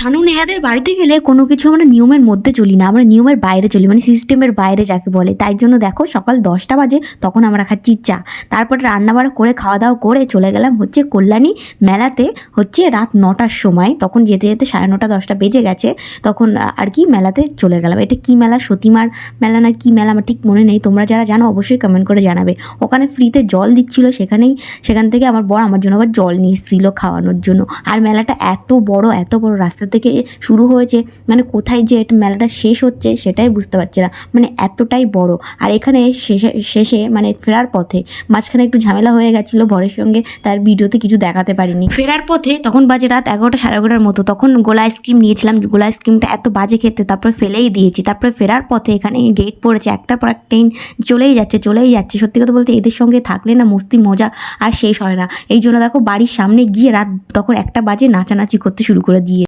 শানু নেহাদের বাড়িতে গেলে কোনো কিছু আমরা নিয়মের মধ্যে চলি না, আমরা নিয়মের বাইরে চলি, মানে সিস্টেমের বাইরে যাকে বলে। তাই জন্য দেখো সকাল 10টা বাজে, তখন আমরা খাচ্ছি চা। তারপরে রান্নাবাড়া করে খাওয়া দাওয়া করে চলে গেলাম হচ্ছে কল্যাণী মেলাতে হচ্ছে রাত 9টার সময়। তখন যেতে যেতে 9:30 10টা বেজে গেছে, তখন আর কি মেলাতে চলে গেলাম। এটা কি মেলা, সতীমার মেলা না কি মেলা আমার ঠিক মনে নেই, তোমরা যারা জানো অবশ্যই কমেন্ট করে জানাবে। ওখানে ফ্রিতে জল দিচ্ছিলো, সেখান থেকে আমার বর আমার জন্য আবার জল নিয়ে এসেছিলো খাওয়ানোর জন্য। আর মেলাটা এত বড় রাস্তা থেকে শুরু হয়েছে, মানে কোথায় যে এটা মেলাটা শেষ হচ্ছে সেটাই বুঝতে পারছি না, মানে এতটাই বড়। আর এখানে শেষে মানে ফেরার পথে মাঝখানে একটু ঝামেলা হয়ে গেছিলো বরের সঙ্গে, তার ভিডিওতে কিছু দেখাতে পারিনি। ফেরার পথে তখন বাজে রাত 11টা 11:30 মতো, তখন গোলা আইসক্রিম নিয়েছিলাম। গোলা আইসক্রিমটা এত বাজে খেতে, তারপরে ফেলেই দিয়েছি। তারপরে ফেরার পথে এখানে গেট পড়েছে, একটার পর একটা ট্রেন চলেই যাচ্ছে। সত্যি কথা বলতে এদের সঙ্গে থাকলে না মস্তি মজা আর শেষ হয় না। এই জন্য দেখো বাড়ির সামনে গিয়ে রাত তখন 1টা বাজে নাচানাচি করতে শুরু করে দিয়ে